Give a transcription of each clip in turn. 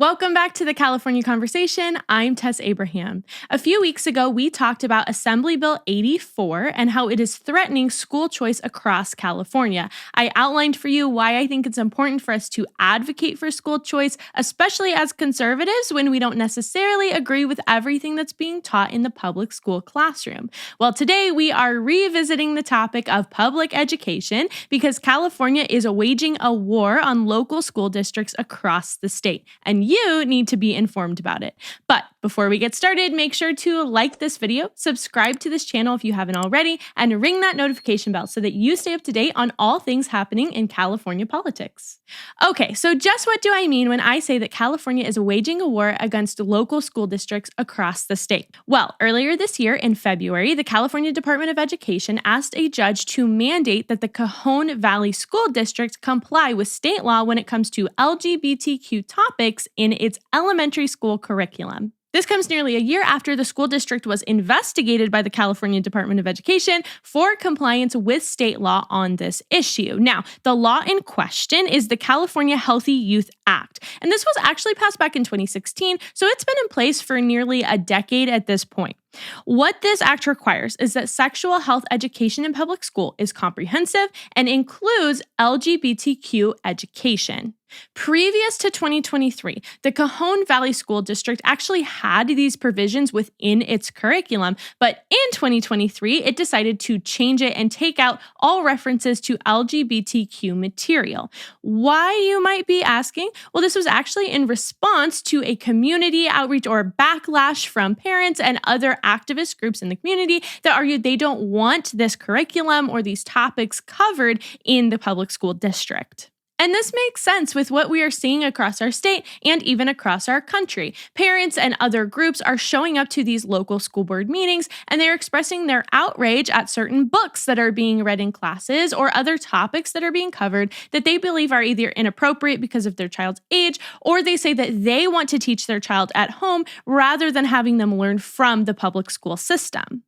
Welcome back to the California Conversation. I'm Tess Abraham. A few weeks ago, we talked about Assembly Bill 84 and how it is threatening school choice across California. I outlined for you why I think it's important for us to advocate for school choice, especially as conservatives when we don't necessarily agree with everything that's being taught in the public school classroom. Well, today we are revisiting the topic of public education because California is waging a war on local school districts across the state. And you need to be informed about it. But before we get started, make sure to like this video, subscribe to this channel if you haven't already, and ring that notification bell so that you stay up to date on all things happening in California politics. Okay, so just what do I mean when I say that California is waging a war against local school districts across the state? Well, earlier this year in February, the California Department of Education asked a judge to mandate that the Cajon Valley School District comply with state law when it comes to LGBTQ topics in its elementary school curriculum. This comes nearly a year after the school district was investigated by the California Department of Education for compliance with state law on this issue. Now, the law in question is the California Healthy Youth Act, and this was actually passed back in 2016, so it's been in place for nearly a decade at this point. What this act requires is that sexual health education in public school is comprehensive and includes LGBTQ education. Previous to 2023, the Cajon Valley School District actually had these provisions within its curriculum, but in 2023, it decided to change it and take out all references to LGBTQ material. Why, you might be asking? Well, this was actually in response to a community outreach or backlash from parents and other activist groups in the community that argued they don't want this curriculum or these topics covered in the public school district. And this makes sense with what we are seeing across our state and even across our country. Parents and other groups are showing up to these local school board meetings and they're expressing their outrage at certain books that are being read in classes or other topics that are being covered that they believe are either inappropriate because of their child's age, or they say that they want to teach their child at home rather than having them learn from the public school system.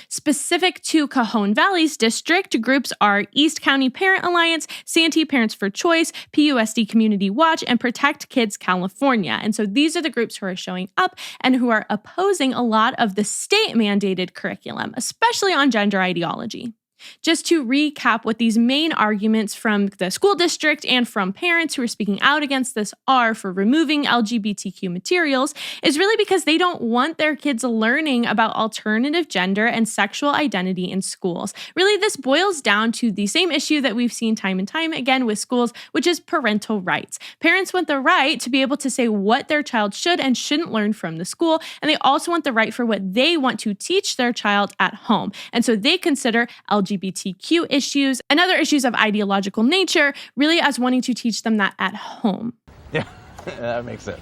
Specific to Cajon Valley's district, groups are East County Parent Alliance, Santee Parents for Choice, PUSD Community Watch, and Protect Kids California. And so these are the groups who are showing up and who are opposing a lot of the state-mandated curriculum, especially on gender ideology. Just to recap what these main arguments from the school district and from parents who are speaking out against this are for removing LGBTQ materials is really because they don't want their kids learning about alternative gender and sexual identity in schools. Really, this boils down to the same issue that we've seen time and time again with schools, which is parental rights. Parents want the right to be able to say what their child should and shouldn't learn from the school, and they also want the right for what they want to teach their child at home. And so they consider LGBTQ issues and other issues of ideological nature really as wanting to teach them that at home. Yeah, that makes sense.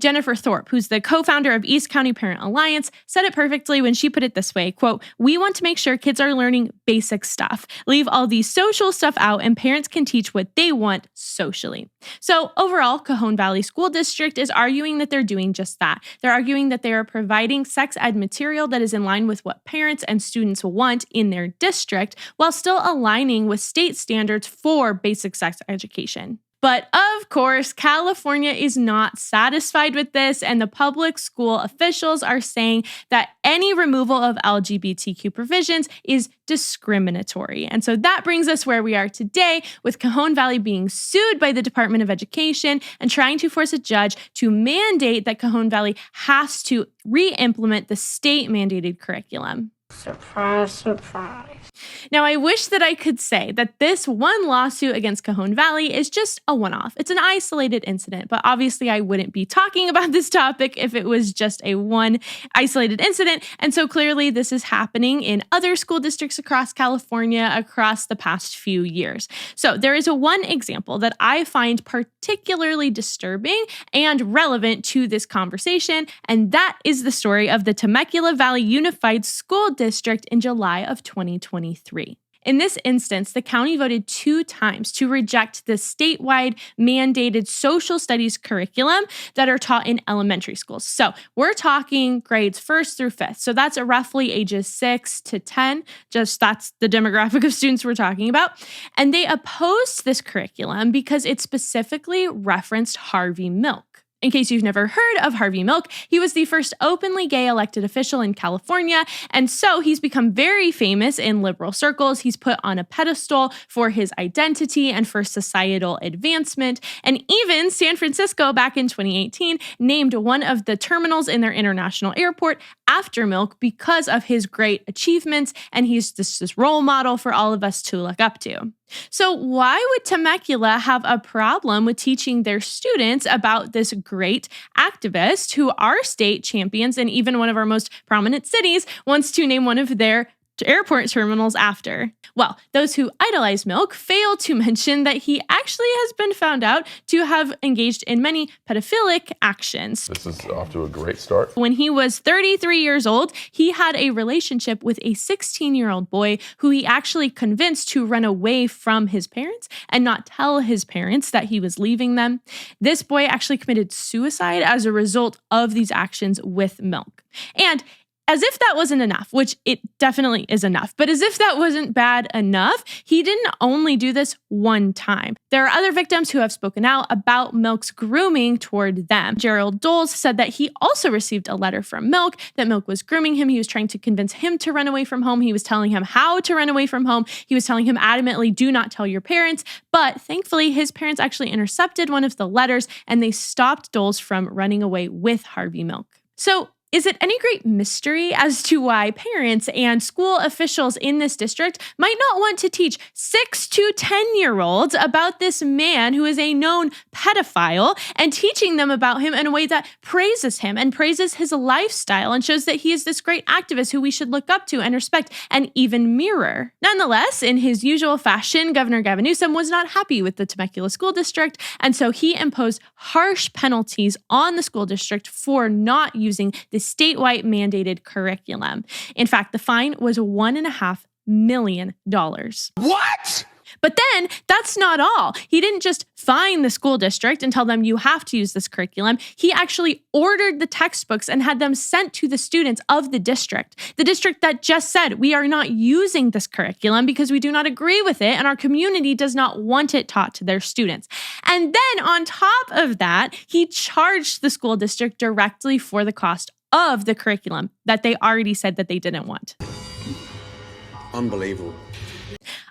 Jennifer Thorpe, who's the co-founder of East County Parent Alliance, said it perfectly when she put it this way, quote, "We want to make sure kids are learning basic stuff. Leave all the social stuff out and parents can teach what they want socially." So overall, Cajon Valley School District is arguing that they're doing just that. They're arguing that they are providing sex ed material that is in line with what parents and students want in their district while still aligning with state standards for basic sex education. But of course, California is not satisfied with this, and the public school officials are saying that any removal of LGBTQ provisions is discriminatory. And so that brings us where we are today, with Cajon Valley being sued by the Department of Education and trying to force a judge to mandate that Cajon Valley has to re-implement the state-mandated curriculum. Surprise, surprise. Now, I wish that I could say that this one lawsuit against Cajon Valley is just a one-off. It's an isolated incident, but obviously I wouldn't be talking about this topic if it was just a one isolated incident. And so clearly this is happening in other school districts across California across the past few years. So there is one example that I find particularly disturbing and relevant to this conversation, and that is the story of the Temecula Valley Unified School District in July of 2023. In this instance, the county voted 2 times to reject the statewide mandated social studies curriculum that are taught in elementary schools. So we're talking grades 1st through 5th. So that's roughly ages 6 to 10. That's the demographic of students we're talking about. And they opposed this curriculum because it specifically referenced Harvey Milk. In case you've never heard of Harvey Milk, he was the first openly gay elected official in California, and so he's become very famous in liberal circles. He's put on a pedestal for his identity and for societal advancement, and even San Francisco back in 2018 named one of the terminals in their international airport after Milk because of his great achievements, and he's this role model for all of us to look up to. So why would Temecula have a problem with teaching their students about this great activist who our state champions and even one of our most prominent cities wants to name one of their airport terminals after? Well, those who idolize Milk fail to mention that he actually has been found out to have engaged in many pedophilic actions. This is off to a great start. When he was 33 years old, he had a relationship with a 16-year-old boy who he actually convinced to run away from his parents and not tell his parents that he was leaving them. This boy actually committed suicide as a result of these actions with Milk. And as if that wasn't enough, which it definitely is enough, but as if that wasn't bad enough, he didn't only do this one time. There are other victims who have spoken out about Milk's grooming toward them. Gerald Doles said that he also received a letter from Milk, that Milk was grooming him. He was trying to convince him to run away from home. He was telling him how to run away from home. He was telling him adamantly, do not tell your parents. But thankfully, his parents actually intercepted one of the letters and they stopped Doles from running away with Harvey Milk. So, is it any great mystery as to why parents and school officials in this district might not want to teach 6 to 10-year-olds about this man who is a known pedophile and teaching them about him in a way that praises him and praises his lifestyle and shows that he is this great activist who we should look up to and respect and even mirror? Nonetheless, in his usual fashion, Governor Gavin Newsom was not happy with the Temecula School District, and so he imposed harsh penalties on the school district for not using the statewide mandated curriculum. In fact, the fine was $1.5 million. What? But then that's not all. He didn't just fine the school district and tell them you have to use this curriculum. He actually ordered the textbooks and had them sent to the students of the district that just said, we are not using this curriculum because we do not agree with it and our community does not want it taught to their students. And then on top of that, he charged the school district directly for the cost of the curriculum that they already said that they didn't want. Unbelievable.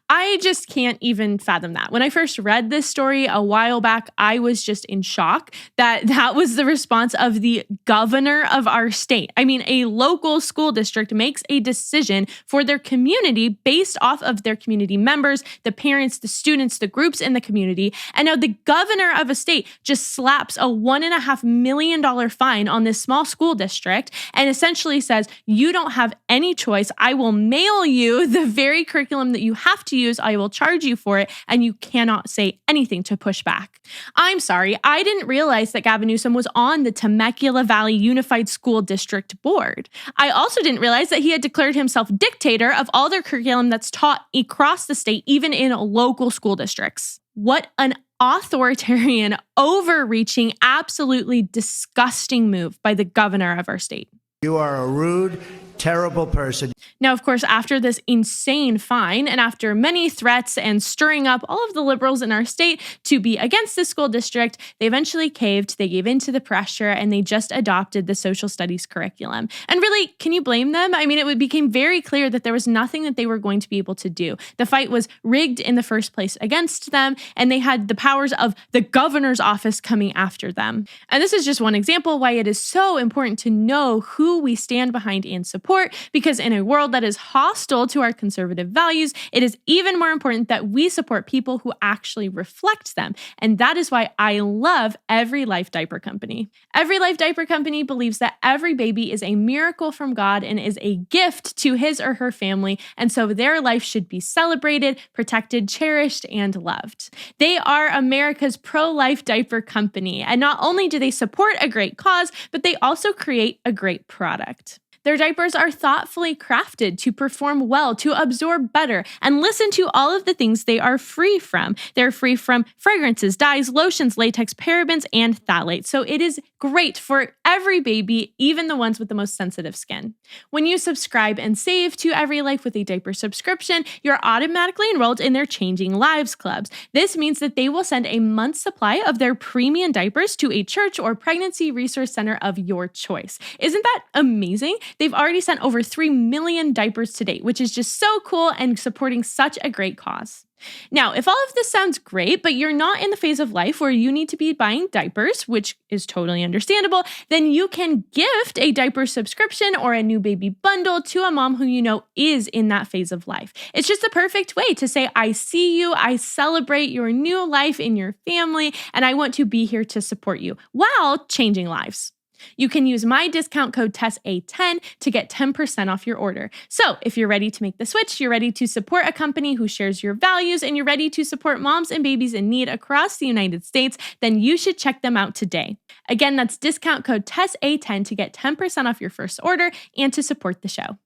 I just can't even fathom that. When I first read this story a while back, I was just in shock that that was the response of the governor of our state. I mean, a local school district makes a decision for their community based off of their community members, the parents, the students, the groups in the community. And now the governor of a state just slaps a $1.5 million fine on this small school district and essentially says, you don't have any choice. I will mail you the very curriculum that you have to use, I will charge you for it, and you cannot say anything to push back. I'm sorry, I didn't realize that Gavin Newsom was on the Temecula Valley Unified School District Board. I also didn't realize that he had declared himself dictator of all their curriculum that's taught across the state, even in local school districts. What an authoritarian, overreaching, absolutely disgusting move by the governor of our state. You are a rude, terrible person. Now, of course, after this insane fine and after many threats and stirring up all of the liberals in our state to be against the school district, they eventually caved, they gave in to the pressure, and they just adopted the social studies curriculum. And really, can you blame them? I mean, it became very clear that there was nothing that they were going to be able to do. The fight was rigged in the first place against them, and they had the powers of the governor's office coming after them. And this is just one example why it is so important to know who we stand behind and support, because in a world that is hostile to our conservative values, it is even more important that we support people who actually reflect them. And that is why I love Every Life Diaper Company. Every Life Diaper Company believes that every baby is a miracle from God and is a gift to his or her family, and so their life should be celebrated, protected, cherished, and loved. They are America's pro-life diaper company, and not only do they support a great cause, but they also create a great product. Their diapers are thoughtfully crafted to perform well, to absorb better, and listen to all of the things they are free from. They're free from fragrances, dyes, lotions, latex, parabens, and phthalates. So it is great for every baby, even the ones with the most sensitive skin. When you subscribe and save to Every Life with a diaper subscription, you're automatically enrolled in their Changing Lives clubs. This means that they will send a month's supply of their premium diapers to a church or pregnancy resource center of your choice. Isn't that amazing? They've already sent over 3 million diapers to date, which is just so cool and supporting such a great cause. Now, if all of this sounds great, but you're not in the phase of life where you need to be buying diapers, which is totally understandable, then you can gift a diaper subscription or a new baby bundle to a mom who you know is in that phase of life. It's just the perfect way to say, I see you, I celebrate your new life in your family, and I want to be here to support you while changing lives. You can use my discount code TESSA10 to get 10% off your order. So if you're ready to make the switch, you're ready to support a company who shares your values, and you're ready to support moms and babies in need across the United States, then you should check them out today. Again, that's discount code TESSA10 to get 10% off your first order and to support the show.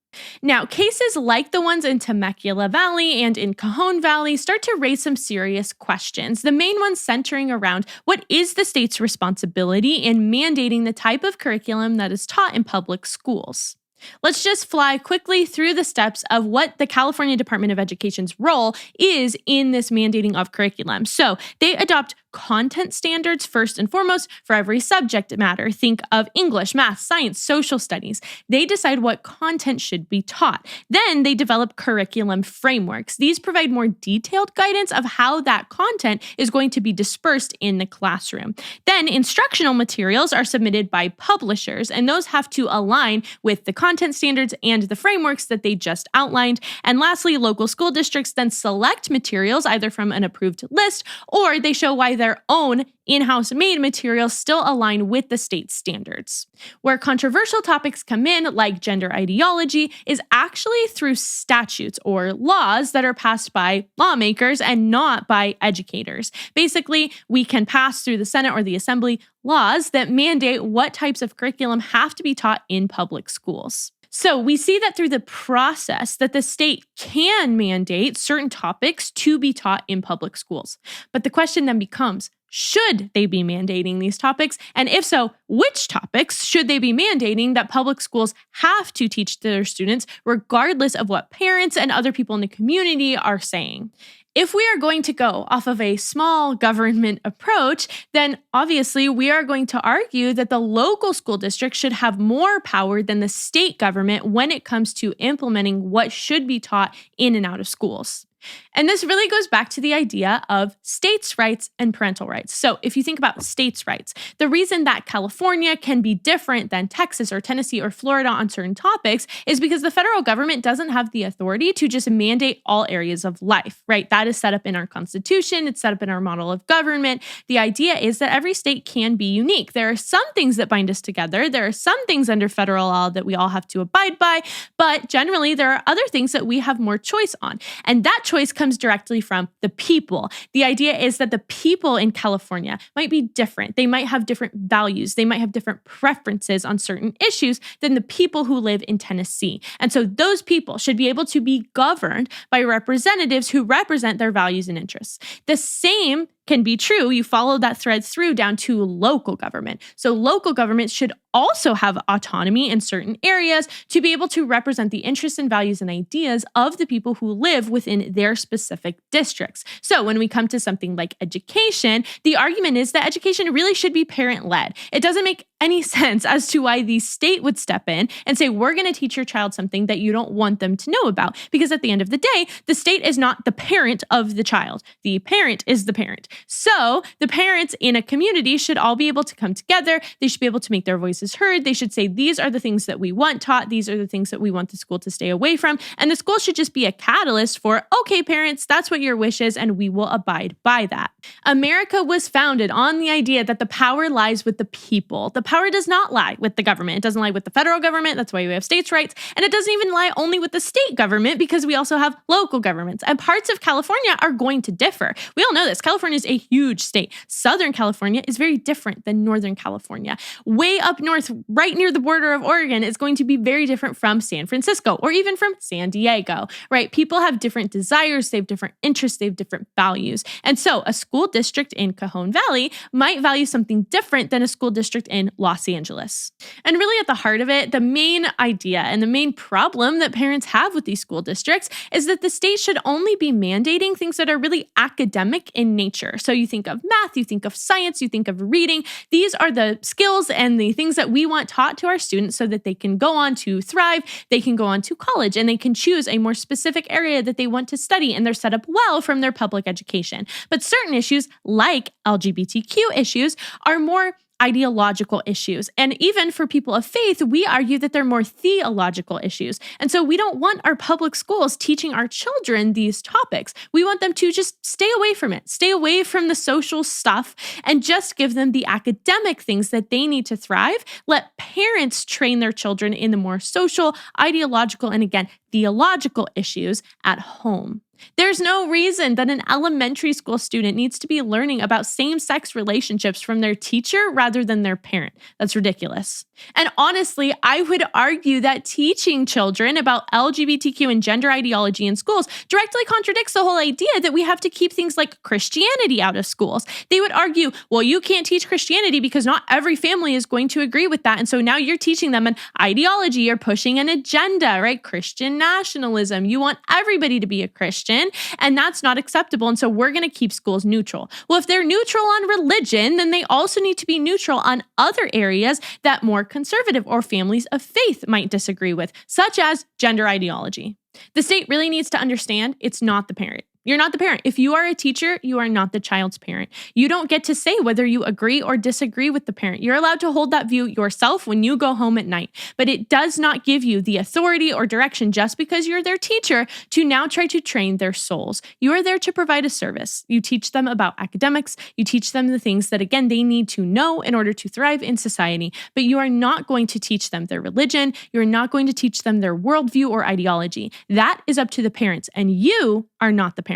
Now, cases like the ones in Temecula Valley and in Cajon Valley start to raise some serious questions, the main ones centering around what is the state's responsibility in mandating the type of curriculum that is taught in public schools. Let's just fly quickly through the steps of what the California Department of Education's role is in this mandating of curriculum. So they adopt content standards first and foremost for every subject matter. Think of English, math, science, social studies. They decide what content should be taught. Then they develop curriculum frameworks. These provide more detailed guidance of how that content is going to be dispersed in the classroom. Then instructional materials are submitted by publishers, and those have to align with the content standards and the frameworks that they just outlined. And lastly, local school districts then select materials either from an approved list, or they show why their own in-house made materials still align with the state standards. Where controversial topics come in, like gender ideology, is actually through statutes or laws that are passed by lawmakers and not by educators. Basically, we can pass through the Senate or the Assembly laws that mandate what types of curriculum have to be taught in public schools. So we see that through the process that the state can mandate certain topics to be taught in public schools. But the question then becomes, should they be mandating these topics? And if so, which topics should they be mandating that public schools have to teach their students, regardless of what parents and other people in the community are saying? If we are going to go off of a small government approach, then obviously we are going to argue that the local school district should have more power than the state government when it comes to implementing what should be taught in and out of schools. And this really goes back to the idea of states' rights and parental rights. So if you think about states' rights, the reason that California can be different than Texas or Tennessee or Florida on certain topics is because the federal government doesn't have the authority to just mandate all areas of life, right? That is set up in our Constitution. It's set up in our model of government. The idea is that every state can be unique. There are some things that bind us together. There are some things under federal law that we all have to abide by, but generally there are other things that we have more choice on. And that choice comes directly from the people. The idea is that the people in California might be different. They might have different values. They might have different preferences on certain issues than the people who live in Tennessee. And so those people should be able to be governed by representatives who represent their values and interests. The same can be true. You follow that thread through down to local government. So local governments should also have autonomy in certain areas to be able to represent the interests and values and ideas of the people who live within their specific districts. So when we come to something like education, the argument is that education really should be parent-led. It doesn't make any sense as to why the state would step in and say, we're going to teach your child something that you don't want them to know about. Because at the end of the day, the state is not the parent of the child. The parent is the parent. So the parents in a community should all be able to come together. They should be able to make their voices heard. They should say, these are the things that we want taught. These are the things that we want the school to stay away from. And the school should just be a catalyst for, okay, parents, that's what your wish is, and we will abide by that. America was founded on the idea that the power lies with the people. The power does not lie with the government. It doesn't lie with the federal government. That's why we have states' rights. And it doesn't even lie only with the state government, because we also have local governments. And parts of California are going to differ. We all know this. California is a huge state. Southern California is very different than Northern California. Way up north, right near the border of Oregon, is going to be very different from San Francisco or even from San Diego, right? People have different desires. They have different interests. They have different values. And so a school district in Cajon Valley might value something different than a school district in Los Angeles. And really at the heart of it, the main idea and the main problem that parents have with these school districts is that the state should only be mandating things that are really academic in nature. So you think of math, you think of science, you think of reading. These are the skills and the things that we want taught to our students so that they can go on to thrive, they can go on to college, and they can choose a more specific area that they want to study, and they're set up well from their public education. But certain issues, like LGBTQ issues, are more ideological issues. And even for people of faith, we argue that they're more theological issues. And so we don't want our public schools teaching our children these topics. We want them to just stay away from it, stay away from the social stuff, and just give them the academic things that they need to thrive. Let parents train their children in the more social, ideological, and again, theological issues at home. There's no reason that an elementary school student needs to be learning about same-sex relationships from their teacher rather than their parent. That's ridiculous. And honestly, I would argue that teaching children about LGBTQ and gender ideology in schools directly contradicts the whole idea that we have to keep things like Christianity out of schools. They would argue, well, you can't teach Christianity because not every family is going to agree with that. And so now you're teaching them an ideology or pushing an agenda, right? Christian nationalism. You want everybody to be a Christian, and that's not acceptable. And so we're going to keep schools neutral. Well, if they're neutral on religion, then they also need to be neutral on other areas that more conservative or families of faith might disagree with, such as gender ideology. The state really needs to understand it's not the parent. You're not the parent. If you are a teacher, you are not the child's parent. You don't get to say whether you agree or disagree with the parent. You're allowed to hold that view yourself when you go home at night, but it does not give you the authority or direction just because you're their teacher to now try to train their souls. You are there to provide a service. You teach them about academics. You teach them the things that, again, they need to know in order to thrive in society, but you are not going to teach them their religion. You're not going to teach them their worldview or ideology. That is up to the parents, and you are not the parent.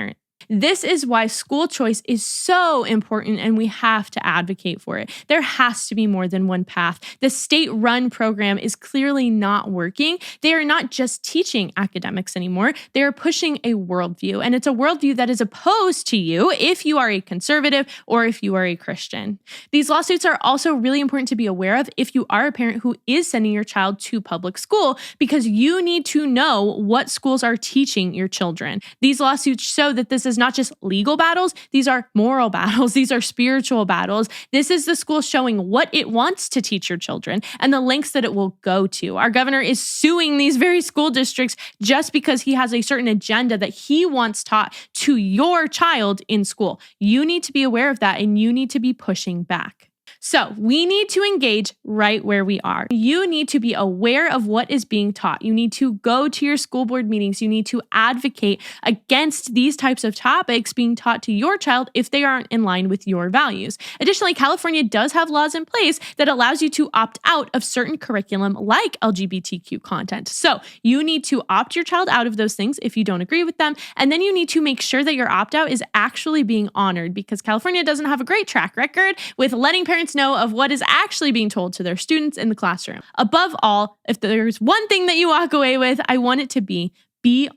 This is why school choice is so important, and we have to advocate for it. There has to be more than one path. The state-run program is clearly not working. They are not just teaching academics anymore. They are pushing a worldview, and it's a worldview that is opposed to you if you are a conservative or if you are a Christian. These lawsuits are also really important to be aware of if you are a parent who is sending your child to public school, because you need to know what schools are teaching your children. These lawsuits show that this is not just legal battles. These are moral battles. These are spiritual battles. This is the school showing what it wants to teach your children and the lengths that it will go to. Our governor is suing these very school districts just because he has a certain agenda that he wants taught to your child in school. You need to be aware of that, and you need to be pushing back. So we need to engage right where we are. You need to be aware of what is being taught. You need to go to your school board meetings. You need to advocate against these types of topics being taught to your child if they aren't in line with your values. Additionally, California does have laws in place that allows you to opt out of certain curriculum like LGBTQ content. So you need to opt your child out of those things if you don't agree with them. And then you need to make sure that your opt-out is actually being honored, because California doesn't have a great track record with letting parents know of what is actually being told to their students in the classroom. Above all, if there's one thing that you walk away with, I want it to be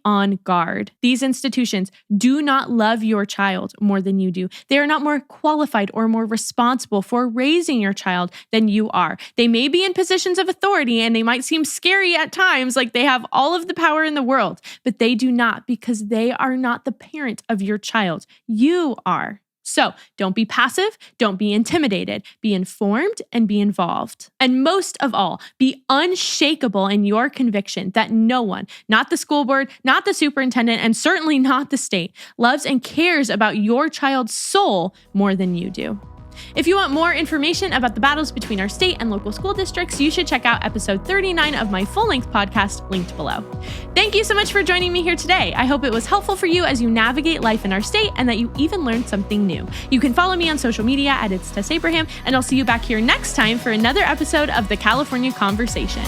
on guard. These institutions do not love your child more than you do. They are not more qualified or more responsible for raising your child than you are. They may be in positions of authority and they might seem scary at times, like they have all of the power in the world, but they do not, because they are not the parent of your child. You are. So don't be passive, don't be intimidated, be informed and be involved. And most of all, be unshakable in your conviction that no one, not the school board, not the superintendent, and certainly not the state, loves and cares about your child's soul more than you do. If you want more information about the battles between our state and local school districts, you should check out episode 39 of my full-length podcast, linked below. Thank you so much for joining me here today. I hope it was helpful for you as you navigate life in our state and that you even learned something new. You can follow me on social media at It's Tess Abraham, and I'll see you back here next time for another episode of The California Conversation.